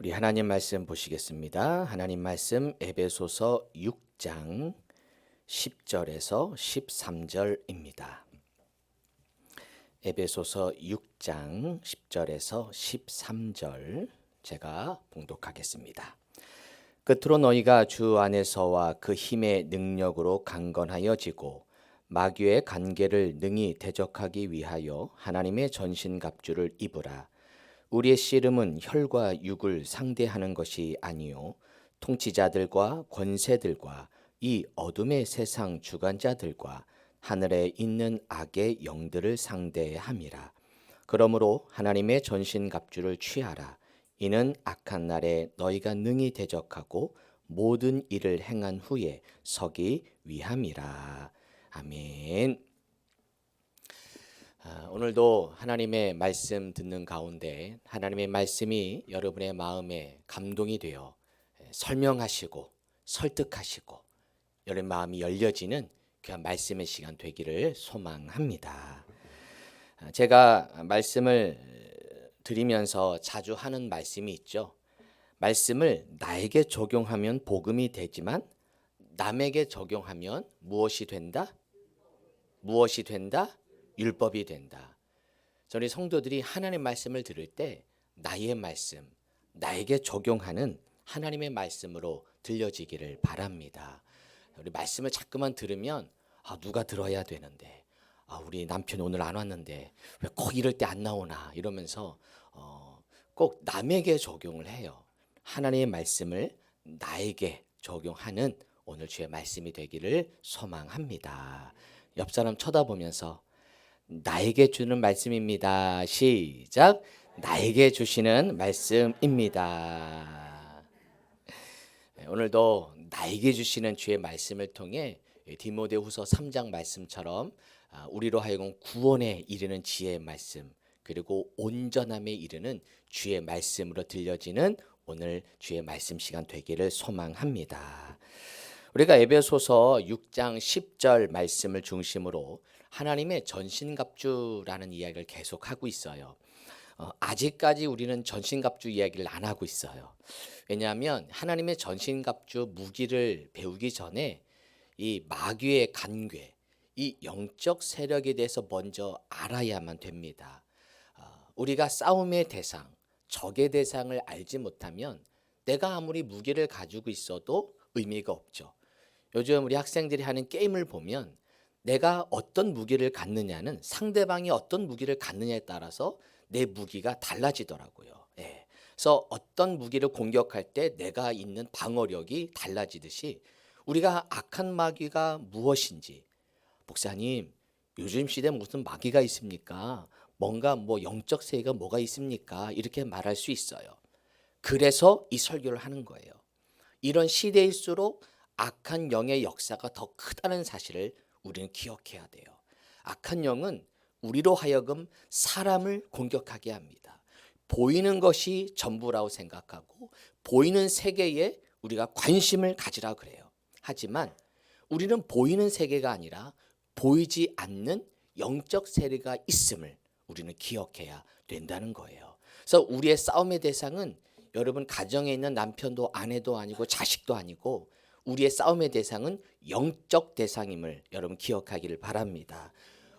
우리 하나님 말씀 보시겠습니다. 하나님 말씀 에베소서 6장 10절에서 13절입니다. 에베소서 6장 10절에서 13절 제가 봉독하겠습니다. 끝으로 너희가 주 안에서와 그 힘의 능력으로 강건하여지고 마귀의 간계를 능히 대적하기 위하여 하나님의 전신갑주를 입으라. 우리의 씨름은 혈과 육을 상대하는 것이 아니요 통치자들과 권세들과 이 어둠의 세상 주관자들과 하늘에 있는 악의 영들을 상대함이라. 그러므로 하나님의 전신갑주를 취하라. 이는 악한 날에 너희가 능히 대적하고 모든 일을 행한 후에 서기 위함이라. 아멘. 오늘도 하나님의 말씀 듣는 가운데 하나님의 말씀이 여러분의 마음에 감동이 되어 설명하시고 설득하시고 여러분 마음이 열려지는 귀한 말씀의 시간 되기를 소망합니다. 제가 말씀을 드리면서 자주 하는 말씀이 있죠. 말씀을 나에게 적용하면 복음이 되지만 남에게 적용하면 무엇이 된다? 무엇이 된다? 율법이 된다. 저희 성도들이 하나님의 말씀을 들을 때 나의 말씀, 나에게 적용하는 하나님의 말씀으로 들려지기를 바랍니다. 우리 말씀을 자꾸만 들으면 누가 들어야 되는데 우리 남편이 오늘 안 왔는데 왜 꼭 이럴 때 안 나오나 이러면서 꼭 남에게 적용을 해요. 하나님의 말씀을 나에게 적용하는 오늘 주의 말씀이 되기를 소망합니다. 옆 사람 쳐다보면서 나에게 주는 말씀입니다. 시작. 나에게 주시는 말씀입니다. 오늘도 나에게 주시는 주의 말씀을 통해 디모데후서 3장 말씀처럼 우리로 하여금 구원에 이르는 지혜의 말씀 그리고 온전함에 이르는 주의 말씀으로 들려지는 오늘 주의 말씀 시간 되기를 소망합니다. 우리가 에베소서 6장 10절 말씀을 중심으로 하나님의 전신갑주라는 이야기를 계속하고 있어요. 아직까지 우리는 전신갑주 이야기를 안 하고 있어요. 왜냐하면 하나님의 전신갑주 무기를 배우기 전에 이 마귀의 간괴, 이 영적 세력에 대해서 먼저 알아야만 됩니다. 우리가 싸움의 대상, 적의 대상을 알지 못하면 내가 아무리 무기를 가지고 있어도 의미가 없죠. 요즘 우리 학생들이 하는 게임을 보면 내가 어떤 무기를 갖느냐는 상대방이 어떤 무기를 갖느냐에 따라서 내 무기가 달라지더라고요. 예. 그래서 어떤 무기를 공격할 때 내가 있는 방어력이 달라지듯이 우리가 악한 마귀가 무엇인지 목사님 요즘 시대에 무슨 마귀가 있습니까? 뭔가 영적 세계가 뭐가 있습니까? 이렇게 말할 수 있어요. 그래서 이 설교를 하는 거예요. 이런 시대일수록 악한 영의 역사가 더 크다는 사실을 우리는 기억해야 돼요. 악한 영은 우리로 하여금 사람을 공격하게 합니다. 보이는 것이 전부라고 생각하고 보이는 세계에 우리가 관심을 가지라 그래요. 하지만 우리는 보이는 세계가 아니라 보이지 않는 영적 세계가 있음을 우리는 기억해야 된다는 거예요. 그래서 우리의 싸움의 대상은 여러분 가정에 있는 남편도 아내도 아니고 자식도 아니고 우리의 싸움의 대상은 영적 대상임을 여러분 기억하기를 바랍니다.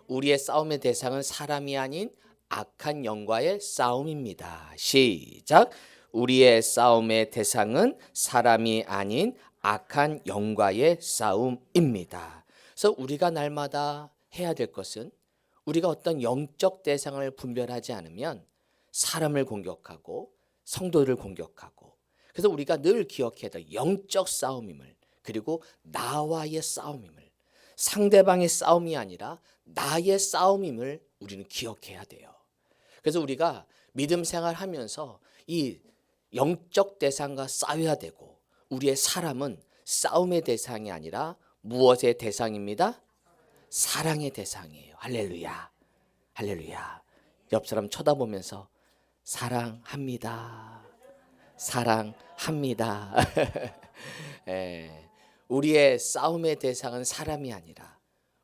우리의 싸움의 대상은 사람이 아닌 악한 영과의 싸움입니다. 시작. 우리의 싸움의 대상은 사람이 아닌 악한 영과의 싸움입니다. 그래서 우리가 날마다 해야 될 것은 우리가 어떤 영적 대상을 분별하지 않으면 사람을 공격하고 성도를 공격하고 그래서 우리가 늘 기억해야 될 영적 싸움임을 그리고 나와의 싸움임을 상대방의 싸움이 아니라 나의 싸움임을 우리는 기억해야 돼요. 그래서 우리가 믿음 생활하면서 이 영적 대상과 싸워야 되고 우리의 사람은 싸움의 대상이 아니라 무엇의 대상입니다? 사랑의 대상이에요. 할렐루야. 할렐루야. 옆 사람 쳐다보면서 사랑합니다. 사랑합니다. 예, 우리의 싸움의 대상은 사람이 아니라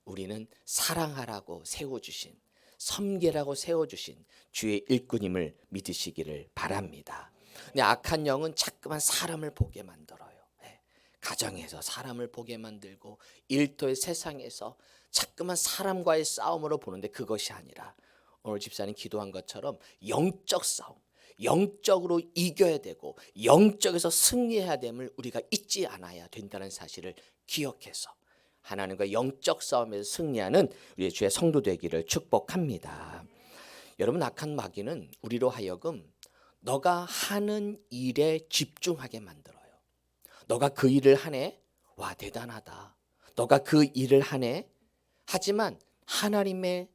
우리는 사랑하라고 세워주신 섬기라고 세워주신 주의 일꾼임을 믿으시기를 바랍니다. 근데 악한 영은 자꾸만 사람을 보게 만들어요. 예. 가정에서 사람을 보게 만들고 일터의 세상에서 자꾸만 사람과의 싸움으로 보는데 그것이 아니라 오늘 집사님 기도한 것처럼 영적 싸움, 영적으로 이겨야 되고 영적에서 승리해야 됨을 우리가 잊지 않아야 된다는 사실을 기억해서 하나님과 영적 싸움에서 승리하는 우리의 주의 성도 되기를 축복합니다. 여러분, 악한 마귀는 우리로 하여금 너가 하는 일에 집중하게 만들어요. 너가 그 일을 하네? 와, 대단하다. 너가 그 일을 하네? 하지만 하나님은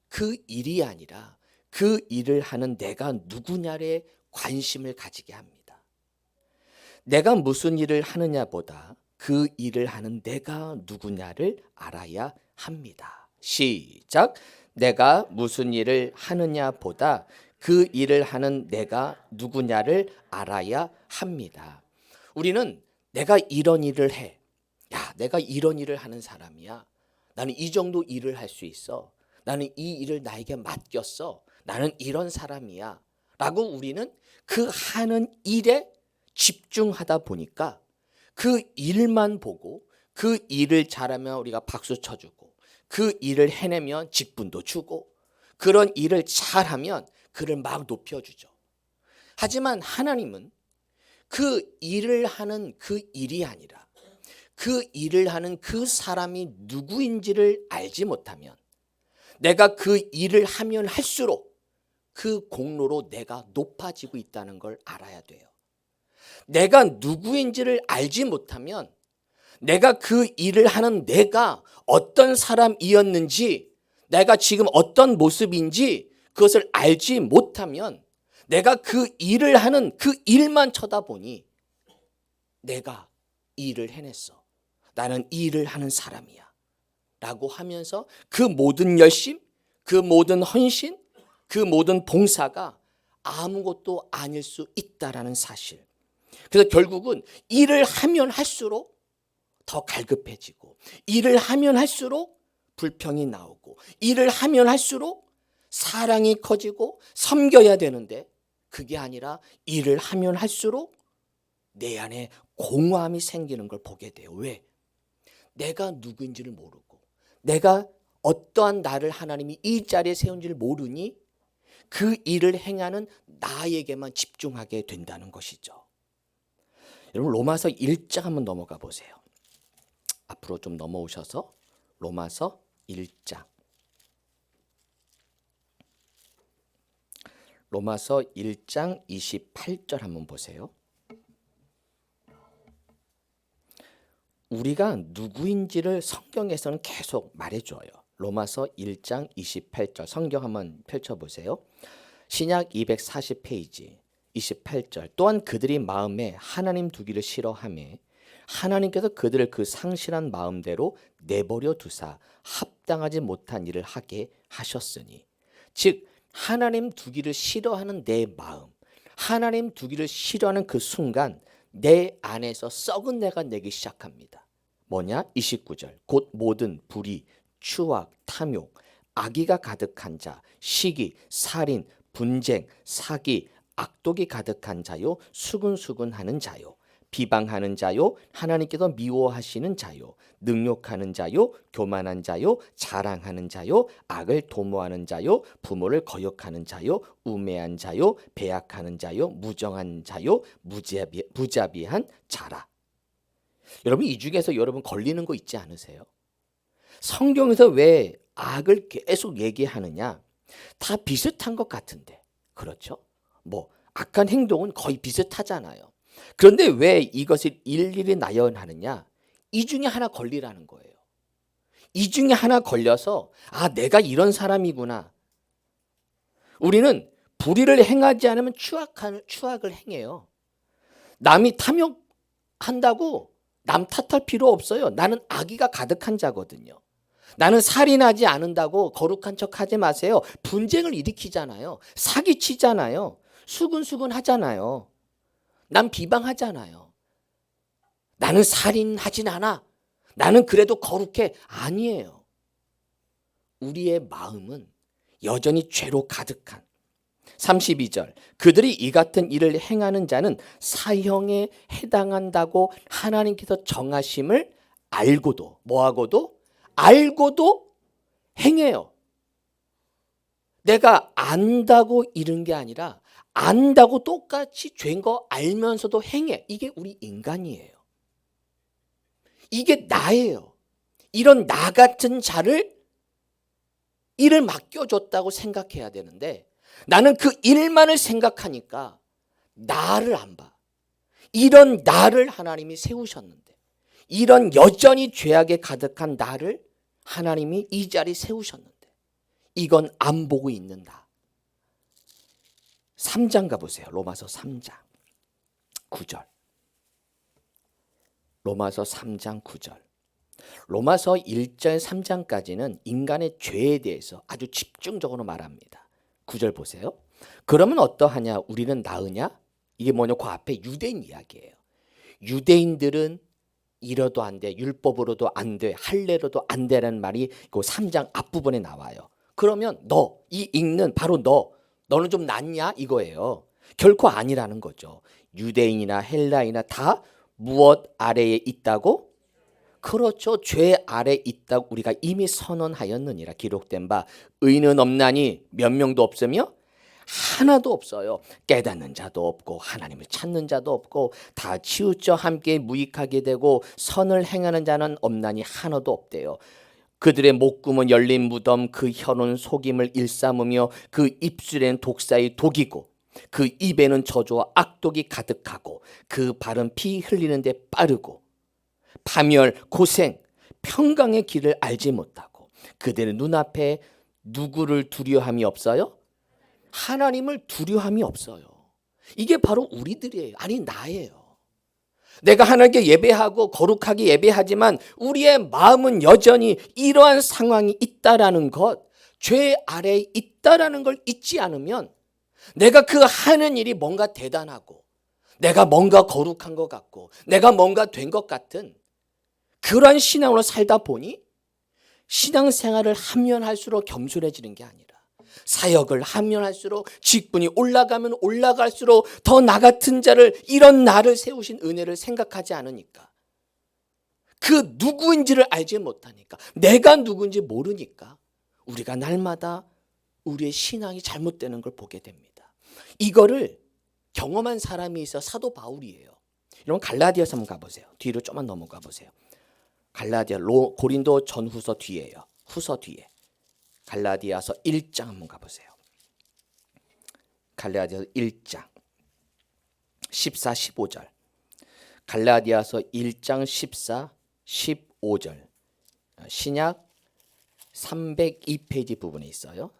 그 일이 아니라 그 일을 하는 내가 누구냐에 관심을 가지게 합니다. 내가 무슨 일을 하느냐보다 그 일을 하는 내가 누구냐를 알아야 합니다. 시작. 내가 무슨 일을 하느냐보다 그 일을 하는 내가 누구냐를 알아야 합니다. 우리는 내가 이런 일을 해. 야, 내가 이런 일을 하는 사람이야. 나는 이 정도 일을 할 수 있어. 나는 이 일을 나에게 맡겼어. 나는 이런 사람이야. 라고 우리는 그 하는 일에 집중하다 보니까 그 일만 보고 그 일을 잘하면 우리가 박수 쳐주고 그 일을 해내면 직분도 주고 그런 일을 잘하면 그를 막 높여주죠. 하지만 하나님은 그 일을 하는 그 일이 아니라 그 일을 하는 그 사람이 누구인지를 알지 못하면 내가 그 일을 하면 할수록 그 공로로 내가 높아지고 있다는 걸 알아야 돼요. 내가 누구인지를 알지 못하면 내가 그 일을 하는 내가 어떤 사람이었는지 내가 지금 어떤 모습인지 그것을 알지 못하면 내가 그 일을 하는 그 일만 쳐다보니 내가 이 일을 해냈어. 나는 이 일을 하는 사람이야. 라고 하면서 그 모든 열심, 그 모든 헌신, 그 모든 봉사가 아무것도 아닐 수 있다라는 사실. 그래서 결국은 일을 하면 할수록 더 갈급해지고 일을 하면 할수록 불평이 나오고 일을 하면 할수록 사랑이 커지고 섬겨야 되는데 그게 아니라 일을 하면 할수록 내 안에 공허함이 생기는 걸 보게 돼요. 왜? 내가 누구인지를 모르고 내가 어떠한 나를 하나님이 이 자리에 세운지를 모르니 그 일을 행하는 나에게만 집중하게 된다는 것이죠. 여러분, 로마서 1장 한번 넘어가 보세요. 앞으로 좀 넘어오셔서 로마서 1장. 로마서 1장 28절 한번 보세요. 우리가 누구인지를 성경에서는 계속 말해줘요. 로마서 1장 28절 성경 한번 펼쳐보세요. 신약 240페이지 28절. 또한 그들이 마음에 하나님 두기를 싫어하며 하나님께서 그들을 그 상실한 마음대로 내버려 두사 합당하지 못한 일을 하게 하셨으니, 즉 하나님 두기를 싫어하는 내 마음, 하나님 두기를 싫어하는 그 순간 내 안에서 썩은 내가 내기 시작합니다. 뭐냐? 29절. 곧 모든 불의, 추악, 탐욕, 악의가 가득한 자, 시기, 살인, 분쟁, 사기, 악독이 가득한 자요, 수근수근하는 자요, 비방하는 자요, 하나님께서 미워하시는 자요, 능욕하는 자요, 교만한 자요, 자랑하는 자요, 악을 도모하는 자요, 부모를 거역하는 자요, 우매한 자요, 배약하는 자요, 무정한 자요, 무자비한 자라. 여러분, 이 중에서 여러분 걸리는 거 있지 않으세요? 성경에서 왜 악을 계속 얘기하느냐? 다 비슷한 것 같은데, 그렇죠? 뭐 악한 행동은 거의 비슷하잖아요. 그런데 왜 이것을 일일이 나열하느냐? 이 중에 하나 걸리라는 거예요. 이 중에 하나 걸려서 내가 이런 사람이구나. 우리는 불의를 행하지 않으면 추악을 행해요. 남이 탐욕한다고 남 탓할 필요 없어요. 나는 악의가 가득한 자거든요. 나는 살인하지 않는다고 거룩한 척 하지 마세요. 분쟁을 일으키잖아요. 사기치잖아요. 수근수근 하잖아요. 난 비방하잖아요. 나는 살인하진 않아. 나는 그래도 거룩해. 아니에요. 우리의 마음은 여전히 죄로 가득한, 32절 그들이 이 같은 일을 행하는 자는 사형에 해당한다고 하나님께서 정하심을 알고도 뭐하고도 알고도 행해요. 내가 안다고 이른 게 아니라 안다고 똑같이 죄인 거 알면서도 행해. 이게 우리 인간이에요. 이게 나예요. 이런 나 같은 자를 일을 맡겨줬다고 생각해야 되는데 나는 그 일만을 생각하니까 나를 안 봐. 이런 나를 하나님이 세우셨는데 이런 여전히 죄악에 가득한 나를 하나님이 이 자리에 세우셨는데 이건 안 보고 있는 나. 3장 가보세요. 로마서 3장 9절. 로마서 3장 9절. 로마서 1절 3장까지는 인간의 죄에 대해서 아주 집중적으로 말합니다. 9절 보세요. 그러면 어떠하냐? 우리는 나으냐? 이게 뭐냐? 그 앞에 유대인 이야기예요. 유대인들은 이러도 안 돼. 율법으로도 안 돼. 할례로도 안 되라는 말이 그 3장 앞부분에 나와요. 그러면 너, 이 읽는 바로 너는 좀 낫냐? 이거예요. 결코 아니라는 거죠. 유대인이나 헬라이나 다 무엇 아래에 있다고? 그렇죠. 죄 아래 있다고 우리가 이미 선언하였느니라. 기록된 바 의는 없나니 몇 명도 없으며 하나도 없어요. 깨닫는 자도 없고 하나님을 찾는 자도 없고 다 치우쳐 함께 무익하게 되고 선을 행하는 자는 없나니 하나도 없대요. 그들의 목구멍은 열린 무덤, 그 혀는 속임을 일삼으며 그 입술에는 독사의 독이고 그 입에는 저주와 악독이 가득하고 그 발은 피 흘리는데 빠르고 파멸, 고생, 평강의 길을 알지 못하고 그들의 눈앞에 누구를 두려움이 없어요? 하나님을 두려움이 없어요. 이게 바로 우리들이에요. 아니 나예요. 내가 하나님께 예배하고 거룩하게 예배하지만 우리의 마음은 여전히 이러한 상황이 있다라는 것, 죄 아래에 있다라는 걸 잊지 않으면 내가 그 하는 일이 뭔가 대단하고 내가 뭔가 거룩한 것 같고 내가 뭔가 된 것 같은 그러한 신앙으로 살다 보니 신앙생활을 하면 할수록 겸손해지는 게 아니라 사역을 하면 할수록 직분이 올라가면 올라갈수록 더 나 같은 자를 이런 나를 세우신 은혜를 생각하지 않으니까 그 누구인지를 알지 못하니까 내가 누구인지 모르니까 우리가 날마다 우리의 신앙이 잘못되는 걸 보게 됩니다. 이거를 경험한 사람이 있어 사도 바울이에요. 여러분 갈라디아서 한번 가보세요. 뒤로 좀만 넘어가 보세요. 갈라디아 고린도 전후서 뒤에요. 후서 뒤에. 갈라디아서 1장 한번 가보세요. 갈라디아서 1장 14, 15절. 갈라디아서 1장 14, 15절. 신약 302페이지 부분에 있어요.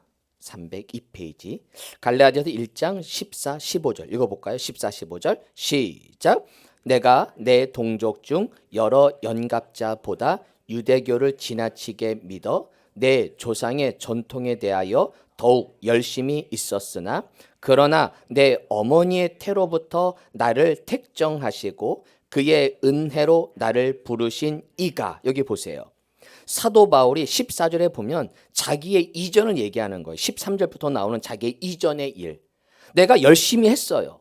302페이지. 갈라디아서 1장 14, 15절. 읽어볼까요? 14, 15절. 시작. 내가 내 동족 중 여러 연갑자보다 유대교를 지나치게 믿어 내 조상의 전통에 대하여 더욱 열심히 있었으나 그러나 내 어머니의 태로부터 나를 택정하시고 그의 은혜로 나를 부르신 이가 여기 보세요. 사도 바울이 14절에 보면 자기의 이전을 얘기하는 거예요. 13절부터 나오는 자기의 이전의 일. 내가 열심히 했어요.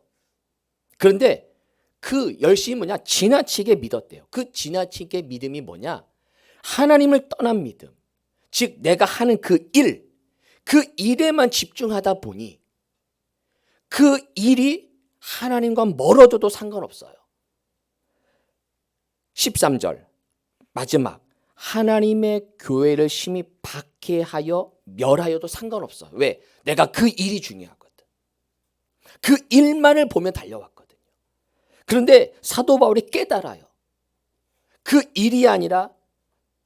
그런데 그 열심히 뭐냐? 지나치게 믿었대요. 그 지나치게 믿음이 뭐냐? 하나님을 떠난 믿음. 즉 내가 하는 그 일에만 집중하다 보니 그 일이 하나님과 멀어져도 상관없어요. 13절 마지막 하나님의 교회를 심히 박해하여 멸하여도 상관없어요. 왜? 내가 그 일이 중요하거든. 그 일만을 보며 달려왔거든요. 그런데 사도 바울이 깨달아요. 그 일이 아니라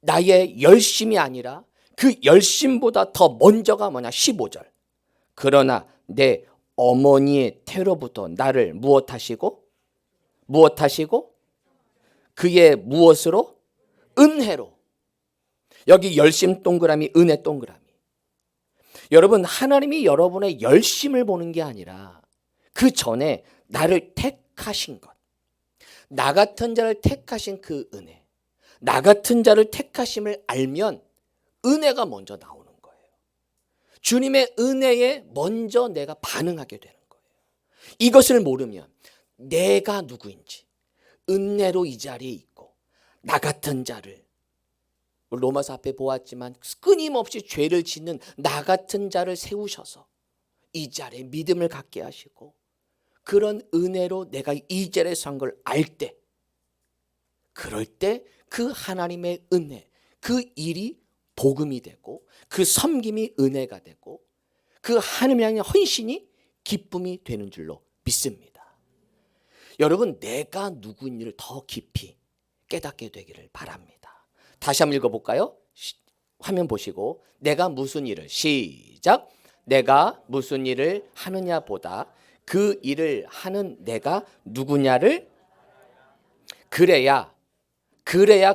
나의 열심이 아니라 그 열심보다 더 먼저가 뭐냐? 15절. 그러나 내 어머니의 태로부터 나를 무엇하시고 그의 무엇으로? 은혜로. 여기 열심 동그라미 은혜 동그라미. 여러분 하나님이 여러분의 열심을 보는 게 아니라 그 전에 나를 택하신 것. 나 같은 자를 택하신 그 은혜. 나 같은 자를 택하심을 알면 은혜가 먼저 나오는 거예요. 주님의 은혜에 먼저 내가 반응하게 되는 거예요. 이것을 모르면 내가 누구인지, 은혜로 이 자리에 있고 나 같은 자를, 로마서 앞에 보았지만 끊임없이 죄를 짓는 나 같은 자를 세우셔서 이 자리에 믿음을 갖게 하시고, 그런 은혜로 내가 이 자리에 선 걸 알 때, 그럴 때 그 하나님의 은혜, 그 일이 복음이 되고, 그 섬김이 은혜가 되고, 그 하나님 향의 헌신이 기쁨이 되는 줄로 믿습니다. 여러분, 내가 누구인지를 더 깊이 깨닫게 되기를 바랍니다. 다시 한번 읽어볼까요? 화면 보시고, 내가 무슨 일을, 시작. 내가 무슨 일을 하느냐 보다 그 일을 하는 내가 누구냐를, 그래야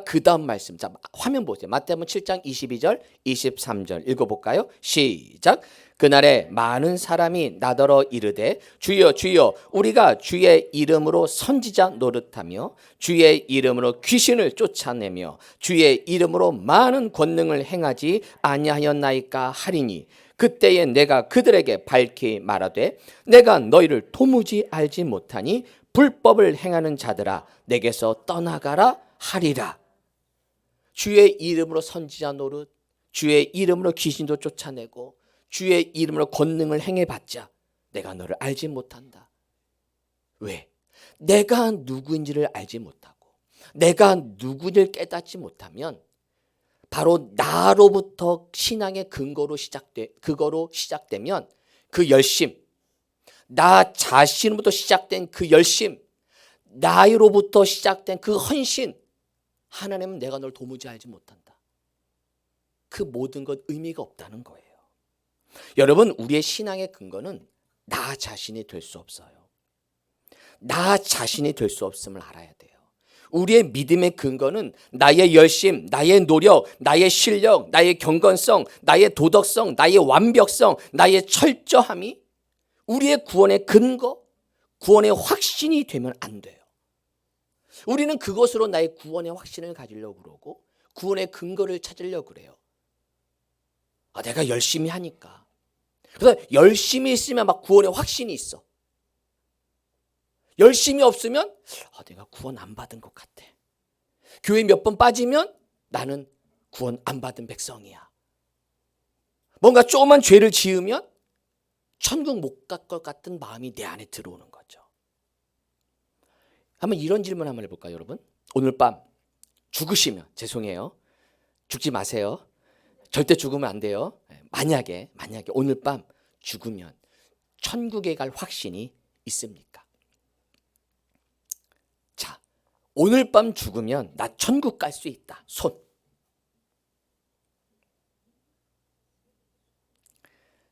그 다음 말씀. 자, 화면 보세요. 마태복음 7장 22절 23절 읽어볼까요? 시작. 그날에 많은 사람이 나더러 이르되 주여 주여 우리가 주의 이름으로 선지자 노릇하며 주의 이름으로 귀신을 쫓아내며 주의 이름으로 많은 권능을 행하지 아니하였나이까 하리니, 그때에 내가 그들에게 밝히 말하되 내가 너희를 도무지 알지 못하니 불법을 행하는 자들아 내게서 떠나가라 하리라. 주의 이름으로 선지자 노릇, 주의 이름으로 귀신도 쫓아내고 주의 이름으로 권능을 행해봤자 내가 너를 알지 못한다. 왜? 내가 누구인지를 알지 못하고 내가 누구를 깨닫지 못하면 바로 나로부터 신앙의 그거로 시작되면 그 열심, 나 자신으로부터 시작된 그 열심, 나로부터 시작된 그 헌신, 하나님은 내가 널 도무지 알지 못한다. 그 모든 것 의미가 없다는 거예요. 여러분, 우리의 신앙의 근거는 나 자신이 될 수 없어요. 나 자신이 될 수 없음을 알아야 돼요. 우리의 믿음의 근거는 나의 열심, 나의 노력, 나의 실력, 나의 경건성, 나의 도덕성, 나의 완벽성, 나의 철저함이 우리의 구원의 근거, 구원의 확신이 되면 안 돼요. 우리는 그것으로 나의 구원의 확신을 가지려고 그러고 구원의 근거를 찾으려고 그래요. 내가 열심히 하니까. 그래서 열심히 있으면 막 구원의 확신이 있어. 열심히 없으면 내가 구원 안 받은 것 같아. 교회 몇 번 빠지면 나는 구원 안 받은 백성이야. 뭔가 조그만 죄를 지으면 천국 못 갈 것 같은 마음이 내 안에 들어오는 거죠. 한번 이런 질문 한번 해볼까요, 여러분? 오늘 밤 죽으시면, 죄송해요, 죽지 마세요. 절대 죽으면 안 돼요. 만약에 오늘 밤 죽으면 천국에 갈 확신이 있습니까? 자, 오늘 밤 죽으면 나 천국 갈 수 있다. 손.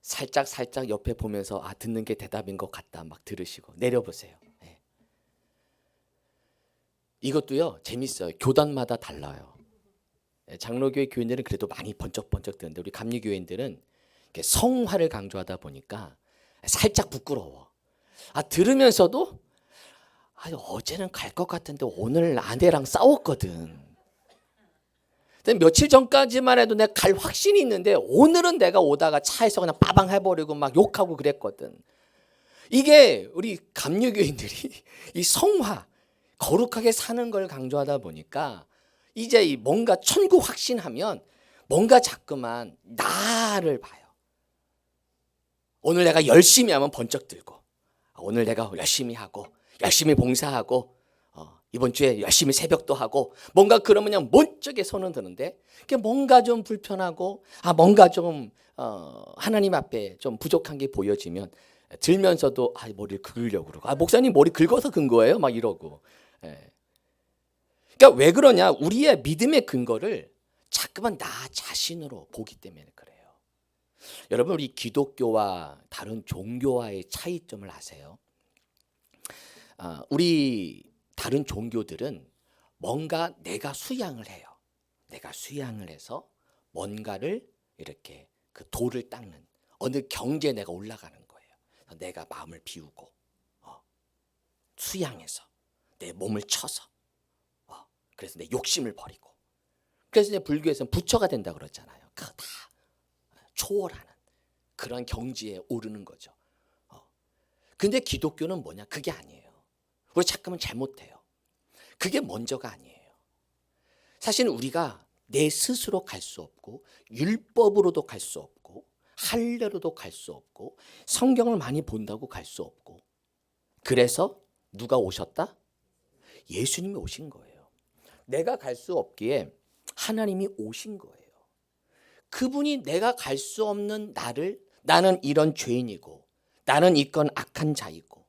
살짝 옆에 보면서 듣는 게 대답인 것 같다 막 들으시고 내려보세요. 네. 이것도요 재밌어요. 교단마다 달라요. 장로교회 교인들은 그래도 많이 번쩍번쩍 드는데 우리 감리교인들은 성화를 강조하다 보니까 살짝 부끄러워. 들으면서도 어제는 갈 것 같은데 오늘 아내랑 싸웠거든. 며칠 전까지만 해도 내가 갈 확신이 있는데 오늘은 내가 오다가 차에서 그냥 빠방 해버리고 막 욕하고 그랬거든. 이게 우리 감리교인들이 이 성화, 거룩하게 사는 걸 강조하다 보니까 이제 뭔가 천국 확신하면 뭔가 자꾸만 나를 봐요. 오늘 내가 열심히 하면 번쩍 들고, 오늘 내가 열심히 하고 열심히 봉사하고 이번 주에 열심히 새벽도 하고 뭔가 그러면 그냥 멋쩍게 손은 드는데 뭔가 좀 불편하고 뭔가 좀 하나님 앞에 좀 부족한 게 보여지면 들면서도 머리를 긁으려고 그러고 목사님 머리 긁어서 근 거예요? 막 이러고. 그러니까 왜 그러냐? 우리의 믿음의 근거를 자꾸만 나 자신으로 보기 때문에 그래요. 여러분, 우리 기독교와 다른 종교와의 차이점을 아세요? 우리 다른 종교들은 뭔가 내가 수양을 해요. 내가 수양을 해서 뭔가를 이렇게 그 돌을 닦는 어느 경지에 내가 올라가는 거예요. 내가 마음을 비우고 수양해서 내 몸을 쳐서 그래서 내 욕심을 버리고, 그래서 이제 불교에서는 부처가 된다 그러잖아요. 그거 다 초월하는 그런 경지에 오르는 거죠. 근데 기독교는 뭐냐? 그게 아니에요. 우리 잠깐만 잘못해요. 그게 먼저가 아니에요. 사실 우리가 내 스스로 갈 수 없고 율법으로도 갈 수 없고 할례로도 갈 수 없고 성경을 많이 본다고 갈 수 없고, 그래서 누가 오셨다? 예수님이 오신 거예요. 내가 갈 수 없기에 하나님이 오신 거예요. 그분이 내가 갈 수 없는 나를, 나는 이런 죄인이고 나는 이건 악한 자이고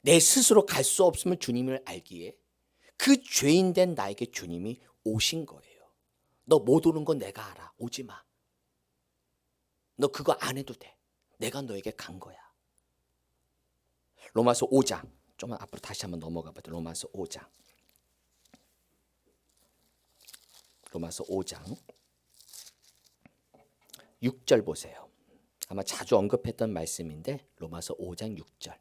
내 스스로 갈 수 없음을 주님을 알기에 그 죄인 된 나에게 주님이 오신 거예요. 너 못 오는 건 내가 알아. 오지 마. 너 그거 안 해도 돼. 내가 너에게 간 거야. 로마서 5장. 좀만 앞으로 다시 한번 넘어가 봐도 로마서 5장. 로마서 5장 6절 보세요. 아마 자주 언급했던 말씀인데 로마서 5장 6절.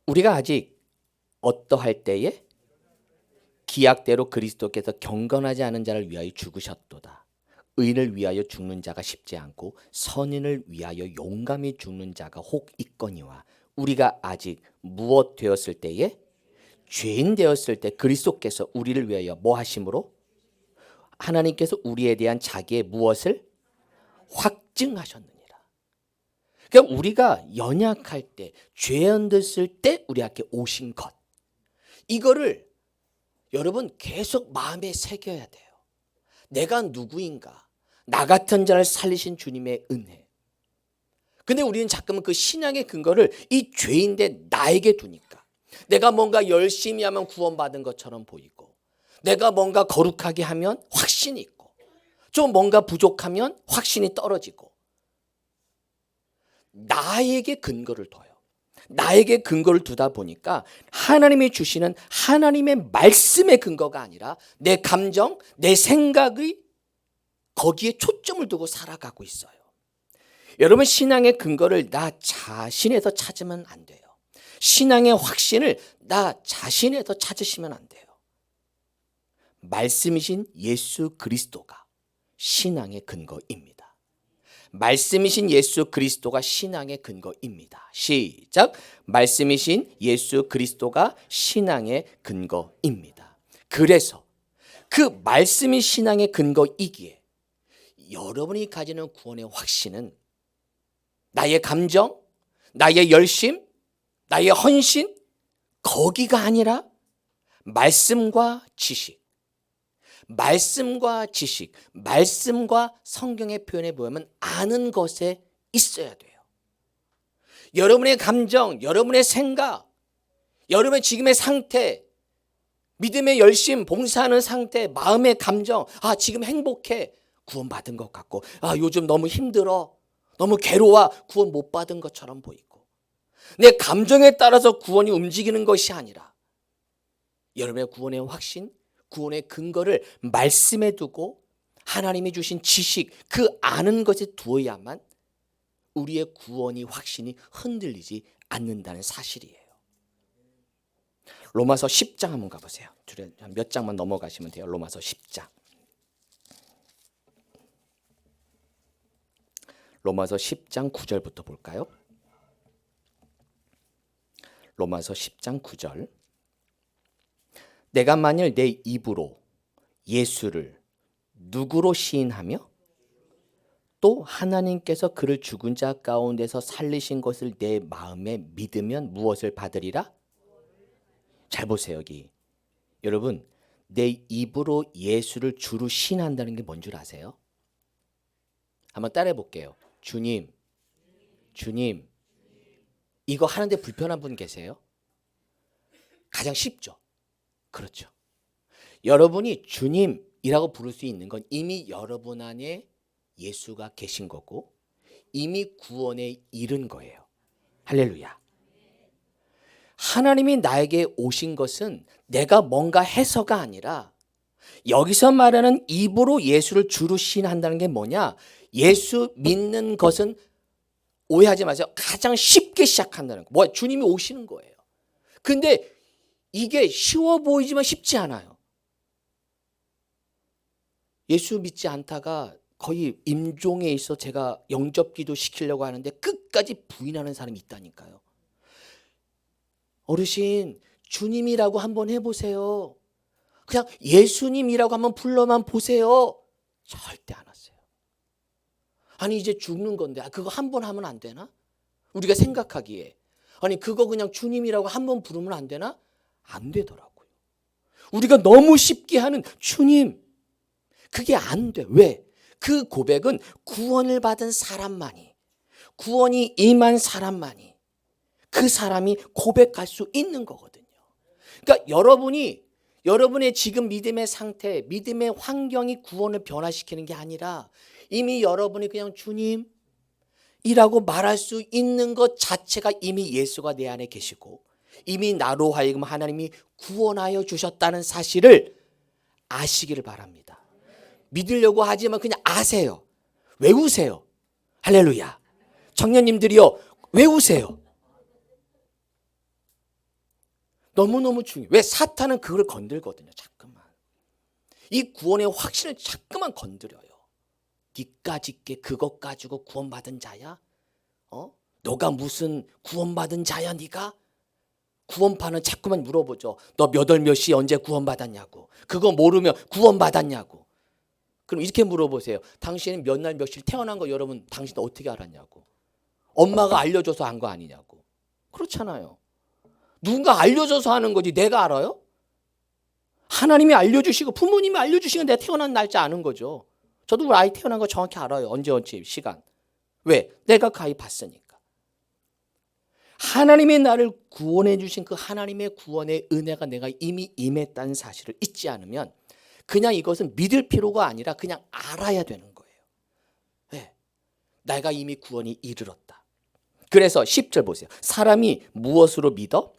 우리가 아직 어떠할 때에 기약대로 그리스도께서 경건하지 않은 자를 위하여 죽으셨도다. 의인을 위하여 죽는 자가 쉽지 않고 선인을 위하여 용감히 죽는 자가 혹 있거니와 우리가 아직 무엇 되었을 때에 죄인 되었을 때 그리스도께서 우리를 위하여 뭐 하심으로 하나님께서 우리에 대한 자기의 무엇을 확증하셨느니라. 그러니까 우리가 연약할 때 죄언됐을 때 우리에게 오신 것, 이거를 여러분 계속 마음에 새겨야 돼요. 내가 누구인가? 나 같은 자를 살리신 주님의 은혜. 근데 우리는 자꾸만 그 신앙의 근거를 이 죄인된 나에게 두니까 내가 뭔가 열심히 하면 구원받은 것처럼 보이고, 내가 뭔가 거룩하게 하면 확신이 있고, 좀 뭔가 부족하면 확신이 떨어지고, 나에게 근거를 둬요. 나에게 근거를 두다 보니까 하나님이 주시는 하나님의 말씀의 근거가 아니라 내 감정, 내 생각의 거기에 초점을 두고 살아가고 있어요. 여러분, 신앙의 근거를 나 자신에서 찾으면 안 돼요. 신앙의 확신을 나 자신에서 찾으시면 안 돼요. 말씀이신 예수 그리스도가 신앙의 근거입니다. 말씀이신 예수 그리스도가 신앙의 근거입니다. 시작. 말씀이신 예수 그리스도가 신앙의 근거입니다. 그래서 그 말씀이 신앙의 근거이기에 여러분이 가지는 구원의 확신은 나의 감정, 나의 열심, 나의 헌신, 거기가 아니라 말씀과 지식, 말씀과 지식, 말씀과 성경의 표현에 보면 아는 것에 있어야 돼요. 여러분의 감정, 여러분의 생각, 여러분의 지금의 상태, 믿음의 열심, 봉사하는 상태, 마음의 감정, 지금 행복해, 구원받은 것 같고, 요즘 너무 힘들어, 너무 괴로워, 구원 못 받은 것처럼 보이고, 내 감정에 따라서 구원이 움직이는 것이 아니라 여러분의 구원의 확신, 구원의 근거를 말씀에 두고 하나님이 주신 지식, 그 아는 것에 두어야만 우리의 구원이 확신이 흔들리지 않는다는 사실이에요. 로마서 10장 한번 가보세요. 몇 장만 넘어가시면 돼요. 로마서 10장. 로마서 10장 9절부터 볼까요? 로마서 10장 9절. 내가 만일 내 입으로 예수를 누구로 시인하며 또 하나님께서 그를 죽은 자 가운데서 살리신 것을 내 마음에 믿으면 무엇을 받으리라? 잘 보세요. 여기 여러분, 내 입으로 예수를 주로 시인한다는 게 뭔 줄 아세요? 한번 따라해 볼게요. 주님, 주님. 이거 하는데 불편한 분 계세요? 가장 쉽죠. 그렇죠. 여러분이 주님이라고 부를 수 있는 건 이미 여러분 안에 예수가 계신 거고 이미 구원에 이른 거예요. 할렐루야. 하나님이 나에게 오신 것은 내가 뭔가 해서가 아니라, 여기서 말하는 입으로 예수를 주로 시인한다는 게 뭐냐? 예수 믿는 것은 오해하지 마세요. 가장 쉽게 시작한다는 거. 주님이 오시는 거예요. 근데 이게 쉬워 보이지만 쉽지 않아요. 예수 믿지 않다가 거의 임종에 있어 제가 영접기도 시키려고 하는데 끝까지 부인하는 사람이 있다니까요. 어르신, 주님이라고 한번 해보세요. 그냥 예수님이라고 한번 불러만 보세요. 절대 안 하세요. 아니 이제 죽는 건데 그거 한 번 하면 안 되나? 우리가 생각하기에 아니 그거 그냥 주님이라고 한번 부르면 안 되나? 안 되더라고요. 우리가 너무 쉽게 하는 주님, 그게 안 돼. 왜? 그 고백은 구원을 받은 사람만이, 구원이 임한 사람만이 그 사람이 고백할 수 있는 거거든요. 그러니까 여러분의 지금 믿음의 상태, 믿음의 환경이 구원을 변화시키는 게 아니라 이미 여러분이 그냥 주님이라고 말할 수 있는 것 자체가 이미 예수가 내 안에 계시고 이미 나로 하여금 하나님이 구원하여 주셨다는 사실을 아시기를 바랍니다. 믿으려고 하지만 그냥 아세요. 외우세요. 할렐루야. 청년님들이요, 외우세요. 너무너무 중요해요. 왜? 사탄은 그걸 건들거든요. 자꾸만. 이 구원의 확신을 자꾸만 건드려요. 니까짓 게 그것 가지고 구원받은 자야? 너가 무슨 구원받은 자야 네가? 구원파는 자꾸만 물어보죠. 너 몇 월 몇 시 언제 구원받았냐고. 그거 모르면 구원받았냐고. 그럼 이렇게 물어보세요. 당신은 몇 날 며칠 태어난 거 여러분 당신 어떻게 알았냐고. 엄마가 알려줘서 한 거 아니냐고. 그렇잖아요. 누군가 알려줘서 하는 거지 내가 알아요? 하나님이 알려주시고 부모님이 알려주시고 내가 태어난 날짜 아는 거죠. 저도 우리 아이 태어난 거 정확히 알아요. 언제 시간. 왜? 내가 가히 봤으니까. 하나님의 나를 구원해 주신 그 하나님의 구원의 은혜가 내가 이미 임했다는 사실을 잊지 않으면 그냥 이것은 믿을 필요가 아니라 그냥 알아야 되는 거예요. 왜? 내가 이미 구원이 이르렀다. 그래서 10절 보세요. 사람이 무엇으로 믿어?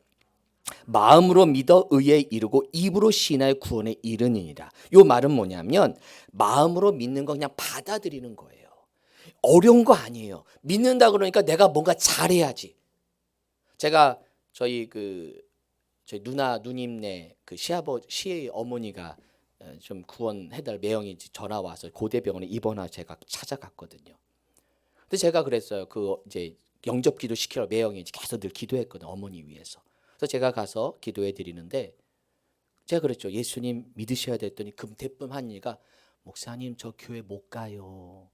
마음으로 믿어 의에 이르고 입으로 시인하여 구원에 이르느니라. 이 말은 뭐냐면 마음으로 믿는 거 그냥 받아들이는 거예요. 어려운 거 아니에요. 믿는다 그러니까 내가 뭔가 잘해야지. 제가 저희 누님네 그 시어머니가 좀 구원해달 매형이 전화 와서 고대병원에 입원하 제가 찾아갔거든요. 근데 제가 그랬어요. 이제 영접기도 시키러 매형이 계속 늘 기도했거든요. 어머니 위해서. 그래서 제가 가서 기도해 드리는데 제가 그랬죠. 예수님 믿으셔야 됐더니 대뜸 한 얘기가 목사님 저 교회 못 가요.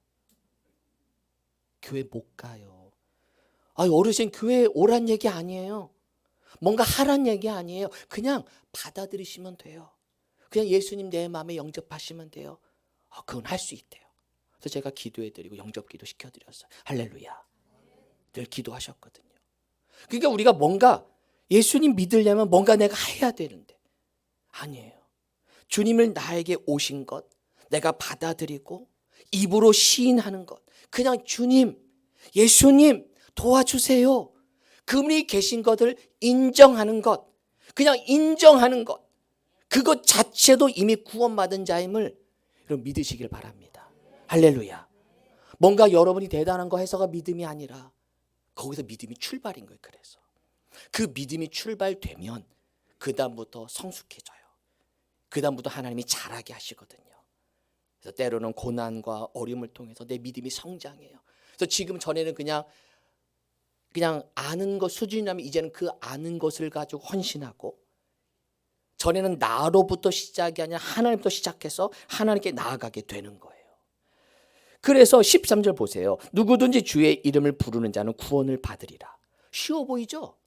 교회 못 가요. 어르신 교회 오란 얘기 아니에요. 뭔가 하란 얘기 아니에요. 그냥 받아들이시면 돼요. 그냥 예수님 내 마음에 영접하시면 돼요. 그건 할 수 있대요. 그래서 제가 기도해드리고 영접기도 시켜드렸어요. 할렐루야. 늘 기도하셨거든요. 그러니까 우리가 뭔가 예수님 믿으려면 뭔가 내가 해야 되는데 아니에요. 주님을 나에게 오신 것 내가 받아들이고 입으로 시인하는 것 그냥 주님, 예수님 도와주세요. 그분이 계신 것을 인정하는 것 그냥 인정하는 것 그것 자체도 이미 구원받은 자임을 여러분 믿으시길 바랍니다. 할렐루야. 뭔가 여러분이 대단한 거 해서가 믿음이 아니라 거기서 믿음이 출발인 거예요. 그래서 그 믿음이 출발되면 그 다음부터 성숙해져요. 그 다음부터 하나님이 잘하게 하시거든요. 그래서 때로는 고난과 어려움을 통해서 내 믿음이 성장해요. 그래서 지금 전에는 그냥 아는 것 수준이라면 이제는 그 아는 것을 가지고 헌신하고 전에는 나로부터 시작이 아니라 하나님부터 시작해서 하나님께 나아가게 되는 거예요. 그래서 13절 보세요. 누구든지 주의 이름을 부르는 자는 구원을 받으리라. 쉬워 보이죠?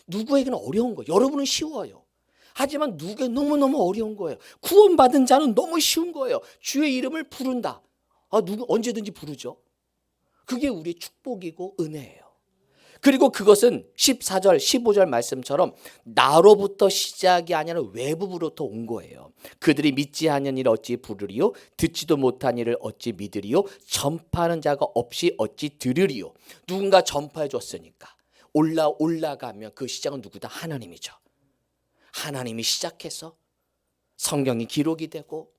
누구에게는 어려운 거예요. 여러분은 쉬워요. 하지만 누구에게 너무너무 어려운 거예요. 구원받은 자는 너무 쉬운 거예요. 주의 이름을 부른다. 누구 언제든지 부르죠. 그게 우리의 축복이고 은혜예요. 그리고 그것은 14절, 15절 말씀처럼 나로부터 시작이 아니라 외부로부터 온 거예요. 그들이 믿지 않는 일을 어찌 부르리요? 듣지도 못한 일을 어찌 믿으리요? 전파하는 자가 없이 어찌 들으리요? 누군가 전파해 줬으니까 올라가면 그 시작은 누구다? 하나님이죠. 하나님이 시작해서 성경이 기록이 되고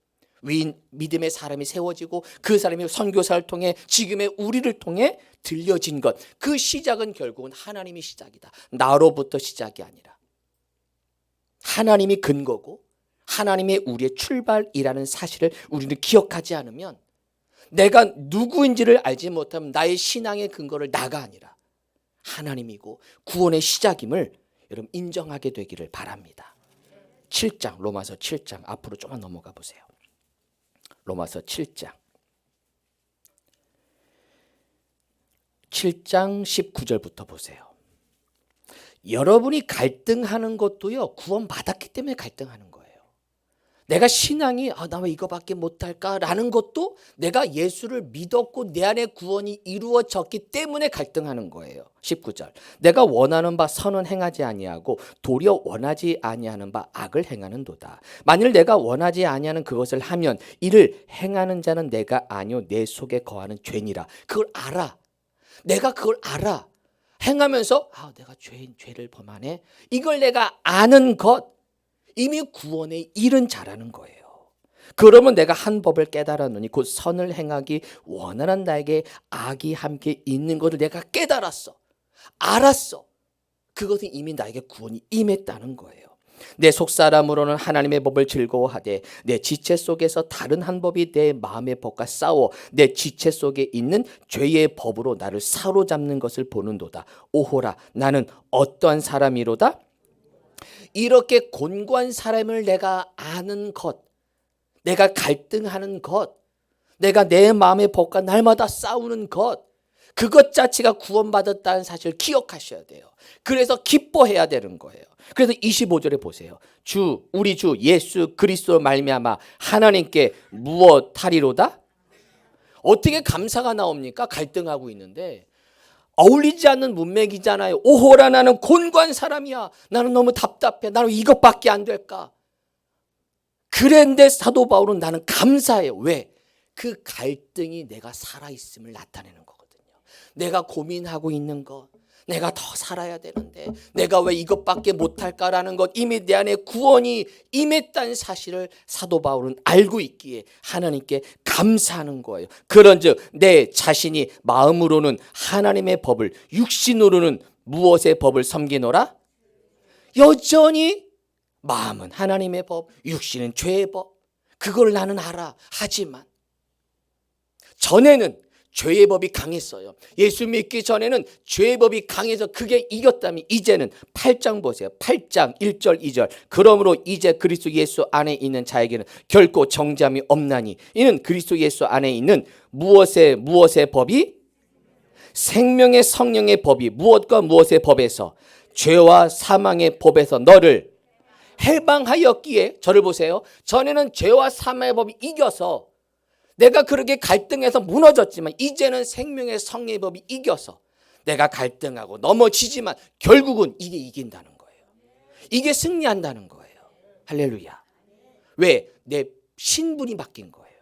믿음의 사람이 세워지고 그 사람이 선교사를 통해 지금의 우리를 통해 들려진 것 그 시작은 결국은 하나님이 시작이다. 나로부터 시작이 아니라 하나님이 근거고 하나님의 우리의 출발이라는 사실을 우리는 기억하지 않으면 내가 누구인지를 알지 못하면 나의 신앙의 근거를 나가 아니라 하나님이고 구원의 시작임을 여러분 인정하게 되기를 바랍니다. 7장 로마서 7장 앞으로 조금 넘어가 보세요. 로마서 7장 19절부터 보세요. 여러분이 갈등하는 것도요, 구원받았기 때문에 갈등하는 거예요. 내가 신앙이 나 왜 이거밖에 못할까라는 것도 내가 예수를 믿었고 내 안에 구원이 이루어졌기 때문에 갈등하는 거예요. 19절 내가 원하는 바 선은 행하지 아니하고 도리어 원하지 아니하는 바 악을 행하는도다. 만일 내가 원하지 아니하는 그것을 하면 이를 행하는 자는 내가 아니요 내 속에 거하는 죄니라. 그걸 알아. 내가 그걸 알아. 행하면서 내가 죄를 범하네. 이걸 내가 아는 것 이미 구원에 이른 자라는 거예요. 그러면 내가 한 법을 깨달았노니 곧 선을 행하기 원하는 나에게 악이 함께 있는 것을 내가 깨달았어. 알았어. 그것은 이미 나에게 구원이 임했다는 거예요. 내 속사람으로는 하나님의 법을 즐거워하되 내 지체 속에서 다른 한 법이 내 마음의 법과 싸워 내 지체 속에 있는 죄의 법으로 나를 사로잡는 것을 보는도다. 오호라 나는 어떠한 사람이로다. 이렇게 곤고한 사람을 내가 아는 것, 내가 갈등하는 것, 내가 내 마음의 법과 날마다 싸우는 것, 그것 자체가 구원받았다는 사실을 기억하셔야 돼요. 그래서 기뻐해야 되는 거예요. 그래서 25절에 보세요. 우리 주 예수 그리스도로 말미암아 하나님께 무엇하리로다? 어떻게 감사가 나옵니까? 갈등하고 있는데 어울리지 않는 문맥이잖아요. 오호라 나는 곤고한 사람이야. 나는 너무 답답해. 나는 이것밖에 안 될까? 그런데 사도 바울은 나는 감사해요. 왜? 그 갈등이 내가 살아있음을 나타내는 거거든요. 내가 고민하고 있는 것, 내가 더 살아야 되는데 내가 왜 이것밖에 못할까라는 것, 이미 내 안에 구원이 임했다는 사실을 사도 바울은 알고 있기에 하나님께 감사하는 거예요. 그런즉 내 자신이 마음으로는 하나님의 법을, 육신으로는 무엇의 법을 섬기노라? 여전히 마음은 하나님의 법, 육신은 죄의 법. 그걸 나는 알아. 하지만 전에는 죄의 법이 강했어요. 예수 믿기 전에는 죄의 법이 강해서 그게 이겼다면 이제는 8장 보세요. 8장 1절 2절 그러므로 이제 그리스도 예수 안에 있는 자에게는 결코 정죄함이 없나니 이는 그리스도 예수 안에 있는 무엇의 법이? 생명의 성령의 법이 무엇과 무엇의 법에서? 죄와 사망의 법에서 너를 해방하였기에. 저를 보세요. 전에는 죄와 사망의 법이 이겨서 내가 그렇게 갈등해서 무너졌지만 이제는 생명의 성령의 법이 이겨서 내가 갈등하고 넘어지지만 결국은 이게 이긴다는 거예요. 이게 승리한다는 거예요. 할렐루야. 왜? 내 신분이 바뀐 거예요.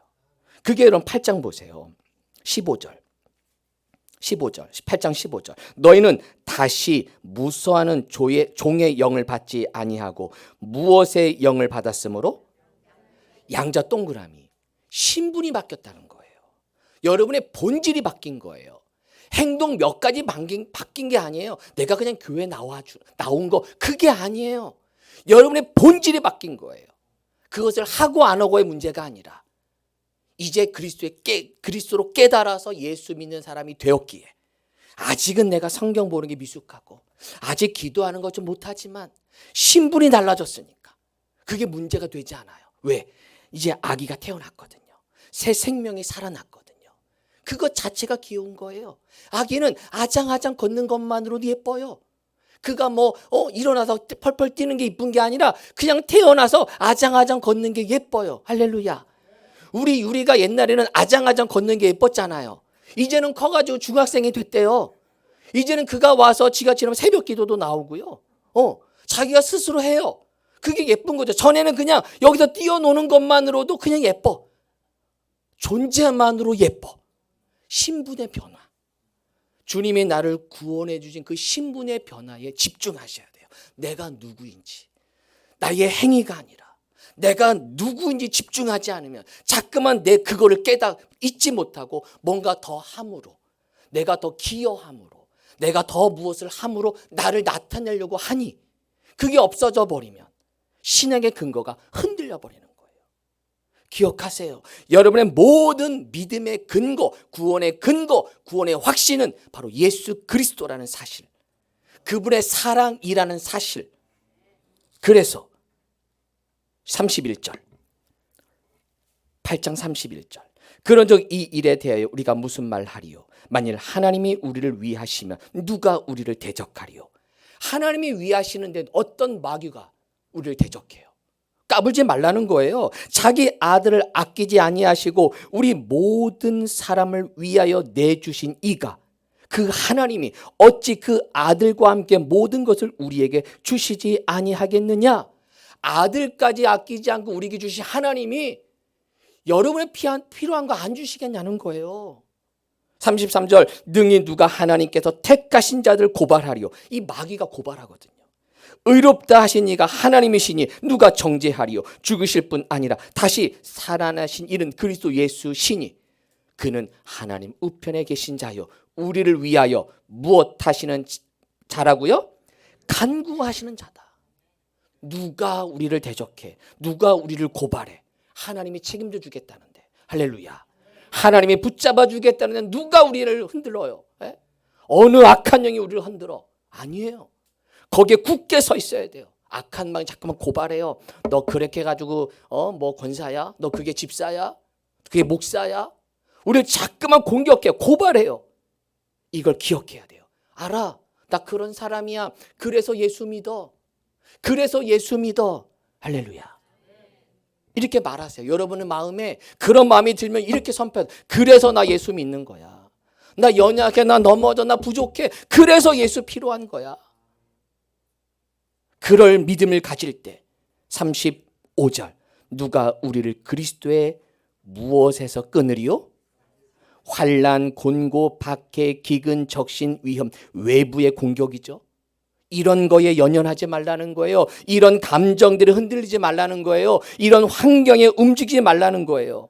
그게 여러분 8장 보세요. 15절 8장 15절 너희는 다시 무서워하는 종의 영을 받지 아니하고 무엇의 영을 받았으므로? 양자 동그라미 신분이 바뀌었다는 거예요. 여러분의 본질이 바뀐 거예요. 행동 몇 가지 바뀐 게 아니에요. 내가 그냥 교회 나온 거 그게 아니에요. 여러분의 본질이 바뀐 거예요. 그것을 하고 안 하고의 문제가 아니라 이제 그리스도로 깨달아서 예수 믿는 사람이 되었기에 아직은 내가 성경 보는 게 미숙하고 아직 기도하는 것 좀 못하지만 신분이 달라졌으니까 그게 문제가 되지 않아요. 왜? 이제 아기가 태어났거든요. 새 생명이 살아났거든요. 그것 자체가 귀여운 거예요. 아기는 아장아장 걷는 것만으로도 예뻐요. 그가 일어나서 펄펄 뛰는 게 이쁜 게 아니라 그냥 태어나서 아장아장 걷는 게 예뻐요. 할렐루야. 우리 유리가 옛날에는 아장아장 걷는 게 예뻤잖아요. 이제는 커가지고 중학생이 됐대요. 이제는 그가 와서 지가 지나면 새벽 기도도 나오고요. 자기가 스스로 해요. 그게 예쁜 거죠. 전에는 그냥 여기서 뛰어노는 것만으로도 그냥 예뻐. 존재만으로 예뻐. 신분의 변화. 주님이 나를 구원해 주신 그 신분의 변화에 집중하셔야 돼요. 내가 누구인지. 나의 행위가 아니라 내가 누구인지 집중하지 않으면 자꾸만 내 그거를 잊지 못하고 뭔가 더 함으로, 내가 더 기여함으로, 내가 더 무엇을 함으로 나를 나타내려고 하니 그게 없어져 버리면 신앙의 근거가 흔들려 버리는 거예요. 기억하세요. 여러분의 모든 믿음의 근거, 구원의 근거, 구원의 확신은 바로 예수 그리스도라는 사실, 그분의 사랑이라는 사실. 그래서 31절, 8장 31절. 그런즉 이 일에 대하여 우리가 무슨 말하리요? 만일 하나님이 우리를 위하시면 누가 우리를 대적하리요? 하나님이 위하시는데 어떤 마귀가 우리를 대적해요? 까불지 말라는 거예요. 자기 아들을 아끼지 아니하시고 우리 모든 사람을 위하여 내주신 이가, 그 하나님이 어찌 그 아들과 함께 모든 것을 우리에게 주시지 아니하겠느냐? 아들까지 아끼지 않고 우리에게 주신 하나님이 여러분의 필요한 거 안 주시겠냐는 거예요. 33절, 능히 누가 하나님께서 택하신 자들 고발하리요. 이 마귀가 고발하거든요. 의롭다 하신 이가 하나님이시니 누가 정죄하리요? 죽으실 뿐 아니라 다시 살아나신 이는 그리스도 예수시니 그는 하나님 우편에 계신 자요, 우리를 위하여 무엇 하시는 자라고요? 간구하시는 자다. 누가 우리를 대적해? 누가 우리를 고발해? 하나님이 책임져 주겠다는데. 할렐루야. 하나님이 붙잡아 주겠다는데 누가 우리를 흔들어요? 에? 어느 악한 영이 우리를 흔들어? 아니에요. 거기에 굳게 서 있어야 돼요. 악한 마음이 자꾸만 고발해요. 너 그렇게 해가지고 뭐 권사야? 너 그게 집사야? 그게 목사야? 우리를 자꾸만 공격해요. 고발해요. 이걸 기억해야 돼요. 알아, 나 그런 사람이야. 그래서 예수 믿어. 그래서 예수 믿어. 할렐루야. 이렇게 말하세요. 여러분의 마음에 그런 마음이 들면 이렇게 선포해요. 그래서 나 예수 믿는 거야. 나 연약해, 나 넘어져, 나 부족해. 그래서 예수 필요한 거야. 그럴 믿음을 가질 때 35절, 누가 우리를 그리스도의 무엇에서 끊으리요? 환난, 곤고, 박해, 기근, 적신, 위험, 외부의 공격이죠. 이런 거에 연연하지 말라는 거예요. 이런 감정들이 흔들리지 말라는 거예요. 이런 환경에 움직이지 말라는 거예요.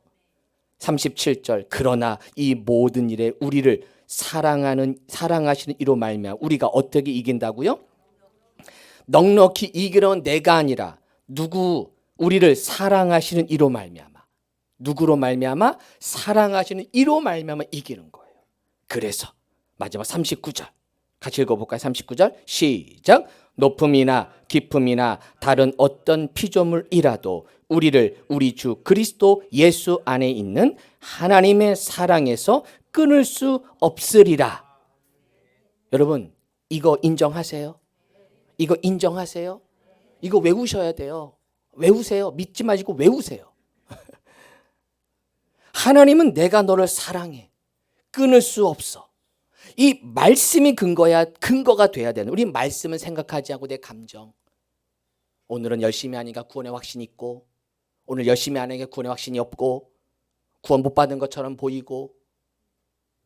37절, 그러나 이 모든 일에 우리를 사랑하시는 이로 말미암아 우리가 어떻게 이긴다고요? 넉넉히 이기려는 내가 아니라 우리를 사랑하시는 이로 말미암아. 누구로 말미암아? 사랑하시는 이로 말미암아 이기는 거예요. 그래서 마지막 39절 같이 읽어볼까요? 39절 시작. 높음이나 깊음이나 다른 어떤 피조물이라도 우리를 우리 주 그리스도 예수 안에 있는 하나님의 사랑에서 끊을 수 없으리라. 여러분, 이거 인정하세요? 이거 인정하세요? 이거 외우셔야 돼요. 외우세요. 믿지 마시고 외우세요. 하나님은 내가 너를 사랑해. 끊을 수 없어. 이 말씀이 근거가 돼야 되는. 우리 말씀은 생각하지 않고 내 감정. 오늘은 열심히 하니까 구원의 확신이 있고, 오늘 열심히 안 하니까 구원의 확신이 없고, 구원 못 받은 것처럼 보이고,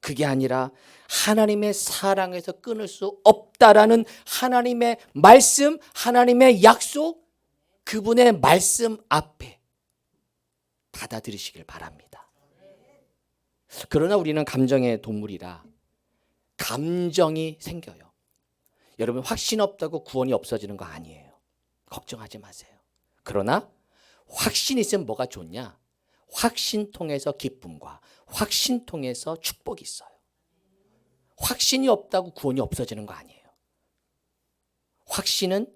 그게 아니라 하나님의 사랑에서 끊을 수 없다라는 하나님의 말씀, 하나님의 약속, 그분의 말씀 앞에 받아들이시길 바랍니다. 그러나 우리는 감정의 동물이라 감정이 생겨요. 여러분, 확신 없다고 구원이 없어지는 거 아니에요. 걱정하지 마세요. 그러나 확신이 있으면 뭐가 좋냐? 확신 통해서 기쁨과 확신 통해서 축복이 있어요. 확신이 없다고 구원이 없어지는 거 아니에요. 확신은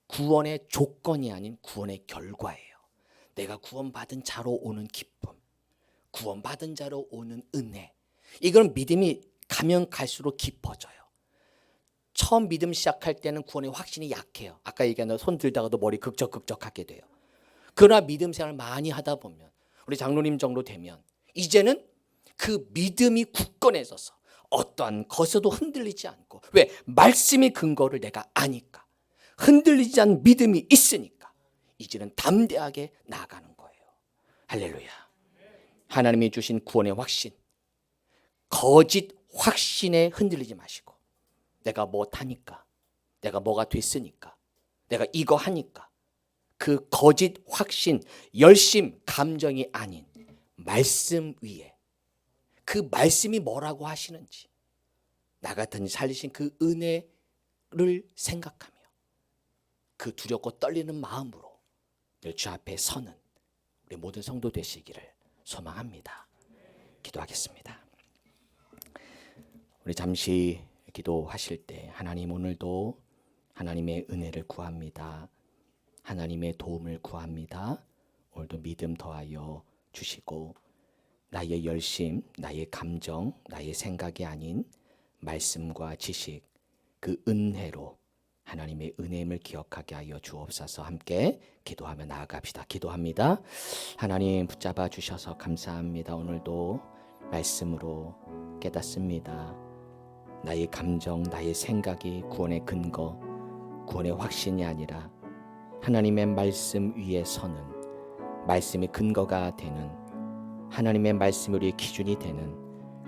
구원의 조건이 아닌 구원의 결과예요. 내가 구원받은 자로 오는 기쁨, 구원받은 자로 오는 은혜. 이건 믿음이 가면 갈수록 깊어져요. 처음 믿음 시작할 때는 구원의 확신이 약해요. 아까 얘기한 대로 손 들다가도 머리 극적극적하게 돼요. 그러나 믿음 생활을 많이 하다 보면, 우리 장로님 정도 되면 이제는 그 믿음이 굳건해져서 어떠한 것에도 흔들리지 않고, 왜? 말씀이 근거를 내가 아니까, 흔들리지 않는 믿음이 있으니까 이제는 담대하게 나아가는 거예요. 할렐루야. 하나님이 주신 구원의 확신, 거짓 확신에 흔들리지 마시고, 내가 뭐 타니까, 내가 뭐가 됐으니까, 내가 이거 하니까, 그 거짓 확신, 열심, 감정이 아닌 말씀 위에, 그 말씀이 뭐라고 하시는지, 나 같은 살리신 그 은혜를 생각하며 그 두렵고 떨리는 마음으로 늘 주 앞에 서는 우리 모든 성도 되시기를 소망합니다. 기도하겠습니다. 우리 잠시 기도하실 때 하나님, 오늘도 하나님의 은혜를 구합니다. 하나님의 도움을 구합니다. 오늘도 믿음 더하여 주시고 나의 열심, 나의 감정, 나의 생각이 아닌 말씀과 지식, 그 은혜로 하나님의 은혜임을 기억하게 하여 주옵소서. 함께 기도하며 나아갑시다. 기도합니다. 하나님, 붙잡아 주셔서 감사합니다. 오늘도 말씀으로 깨닫습니다. 나의 감정, 나의 생각이 구원의 근거, 구원의 확신이 아니라 하나님의 말씀 위에 서는, 말씀이 근거가 되는, 하나님의 말씀이 우리의 기준이 되는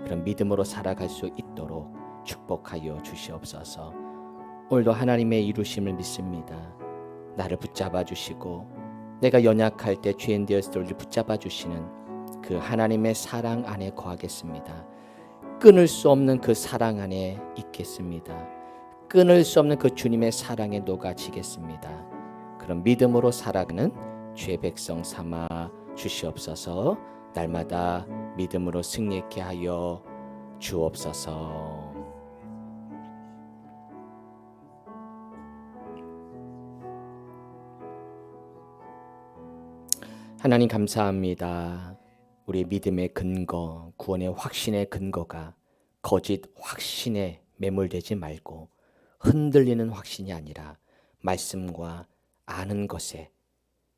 그런 믿음으로 살아갈 수 있도록 축복하여 주시옵소서. 오늘도 하나님의 이루심을 믿습니다. 나를 붙잡아 주시고 내가 연약할 때 죄인 되었을 때 우리를 붙잡아 주시는 그 하나님의 사랑 안에 거하겠습니다. 끊을 수 없는 그 사랑 안에 있겠습니다. 끊을 수 없는 그 주님의 사랑에 녹아지겠습니다. 그런 믿음으로 살아가는 주의 백성 삼아 주시옵소서. 날마다 믿음으로 승리케 하여 주옵소서. 하나님 감사합니다. 우리의 믿음의 근거, 구원의 확신의 근거가 거짓 확신에 매몰되지 말고 흔들리는 확신이 아니라 말씀과 아는 것에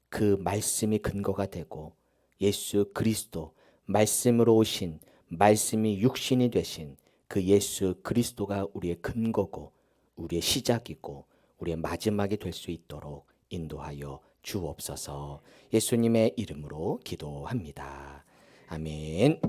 그 말씀이 근거가 되고 예수 그리스도, 말씀으로 오신, 말씀이 육신이 되신 그 예수 그리스도가 우리의 근거고 우리의 시작이고 우리의 마지막이 될 수 있도록 인도하여 주옵소서. 예수님의 이름으로 기도합니다. 아멘.